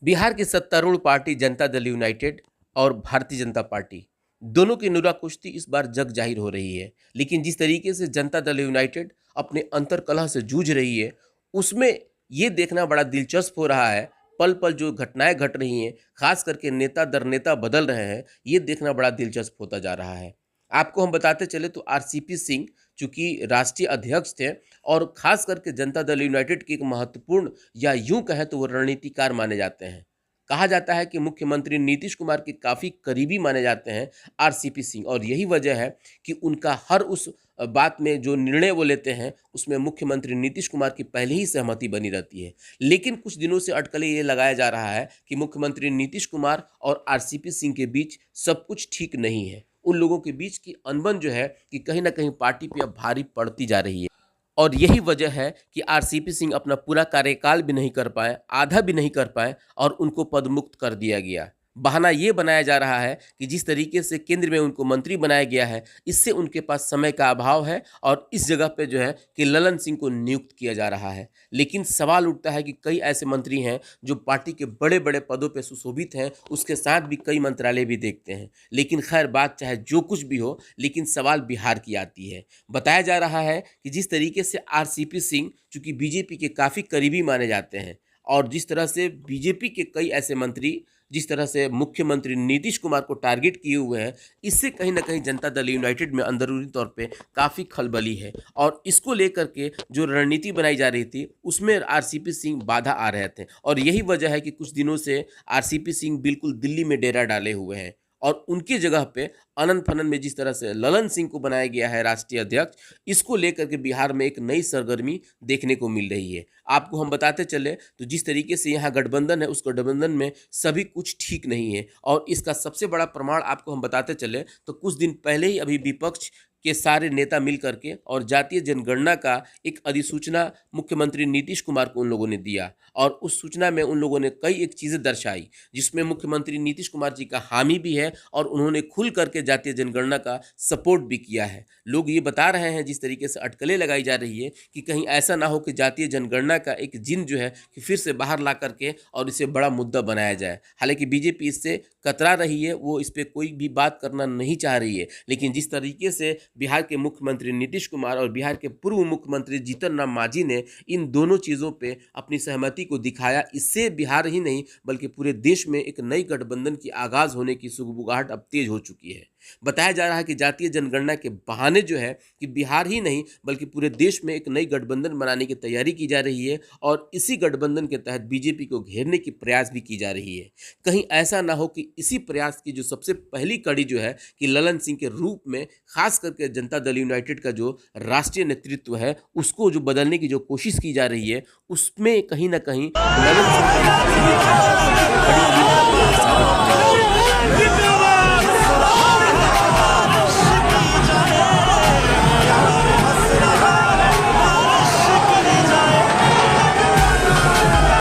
बिहार की सत्तारूढ़ party Janata Dal United और भारतीय जनता पार्टी दोनों की नुरा कुश्ती इस बार जग जाहिर हो रही है। लेकिन जिस तरीके से जनता दल यूनाइटेड अपने अंतर्कलह से जूझ रही है, उसमें ये देखना बड़ा दिलचस्प हो रहा है। पल पल जो घटनाएं घट रही हैं, खास करके नेता दर नेता बदल रहे हैं, ये देखना बड़ा दिलचस्प होता जा रहा है। आपको हम बताते चले तो आरसीपी सिंह चूंकि राष्ट्रीय अध्यक्ष थे और खास करके जनता दल यूनाइटेड के एक महत्वपूर्ण या यूं कहें तो वो रणनीतिकार माने जाते हैं। कहा जाता है कि मुख्यमंत्री नीतीश कुमार के काफ़ी करीबी माने जाते हैं आरसीपी सिंह, और यही वजह है कि उनका हर उस बात में जो निर्णय वो लेते हैं उसमें मुख्यमंत्री नीतीश कुमार की पहले ही सहमति बनी रहती है। लेकिन कुछ दिनों से अटकलें ये लगाया जा रहा है कि मुख्यमंत्री नीतीश कुमार और आरसीपी सिंह के बीच सब कुछ ठीक नहीं है। उन लोगों के बीच की अनबन जो है कि कहीं ना कहीं पार्टी पे अब भारी पड़ती जा रही है, और यही वजह है कि आरसीपी सिंह अपना पूरा कार्यकाल भी नहीं कर पाए, आधा भी नहीं कर पाए, और उनको पदमुक्त कर दिया गया। बहाना ये बनाया जा रहा है कि जिस तरीके से केंद्र में उनको मंत्री बनाया गया है, इससे उनके पास समय का अभाव है और इस जगह पे जो है कि ललन सिंह को नियुक्त किया जा रहा है। लेकिन सवाल उठता है कि कई ऐसे मंत्री हैं जो पार्टी के बड़े बड़े पदों पे सुशोभित हैं, उसके साथ भी कई मंत्रालय भी देखते हैं। लेकिन खैर, बात चाहे जो कुछ भी हो, लेकिन सवाल बिहार की आती है। बताया जा रहा है कि जिस तरीके से आरसीपी सिंह चूंकि बीजेपी के काफ़ी करीबी माने जाते हैं, और जिस तरह से बीजेपी के कई ऐसे मंत्री जिस तरह से मुख्यमंत्री नीतीश कुमार को टारगेट किए हुए हैं, इससे कहीं ना कहीं जनता दल यूनाइटेड में अंदरूनी तौर पे काफ़ी खलबली है। और इसको लेकर के जो रणनीति बनाई जा रही थी उसमें आरसीपी सिंह बाधा आ रहे थे, और यही वजह है कि कुछ दिनों से आरसीपी सिंह बिल्कुल दिल्ली में डेरा डाले हुए हैं। और उनकी जगह पे अनंत फनन में जिस तरह से ललन सिंह को बनाया गया है राष्ट्रीय अध्यक्ष, इसको लेकर के बिहार में एक नई सरगर्मी देखने को मिल रही है। आपको हम बताते चले तो जिस तरीके से यहाँ गठबंधन है, उस गठबंधन में सभी कुछ ठीक नहीं है, और इसका सबसे बड़ा प्रमाण आपको हम बताते चले तो कुछ दिन पहले ही अभी विपक्ष के सारे नेता मिल करके और जातीय जनगणना का एक अधिसूचना मुख्यमंत्री नीतीश कुमार को उन लोगों ने दिया, और उस सूचना में उन लोगों ने कई एक चीज़ें दर्शाई जिसमें मुख्यमंत्री नीतीश कुमार जी का हामी भी है, और उन्होंने खुल करके जातीय जनगणना का सपोर्ट भी किया है। लोग ये बता रहे हैं, जिस तरीके से अटकलें लगाई जा रही है, कि कहीं ऐसा ना हो कि जातीय जनगणना का एक जिन जो है कि फिर से बाहर ला करके और इसे बड़ा मुद्दा बनाया जाए। हालांकि बीजेपी इससे कतरा रही है, वो इस पर कोई भी बात करना नहीं चाह रही है। लेकिन जिस तरीके से बिहार के मुख्यमंत्री नीतीश कुमार और बिहार के पूर्व मुख्यमंत्री जीतन राम मांझी ने इन दोनों चीज़ों पे अपनी सहमति को दिखाया, इससे बिहार ही नहीं बल्कि पूरे देश में एक नई गठबंधन की आगाज़ होने की सुगबुगाहट अब तेज हो चुकी है। बताया जा रहा है कि जातीय जनगणना के बहाने जो है कि बिहार ही नहीं बल्कि पूरे देश में एक नई गठबंधन बनाने की तैयारी की जा रही है, और इसी गठबंधन के तहत बीजेपी को घेरने की प्रयास भी की जा रही है। कहीं ऐसा ना हो कि इसी प्रयास की जो सबसे पहली कड़ी जो है कि ललन सिंह के रूप में खास करके जनता दल यूनाइटेड का जो राष्ट्रीय नेतृत्व है उसको जो बदलने की जो कोशिश की जा रही है, उसमें कहीं ना कहीं ललन सिंह का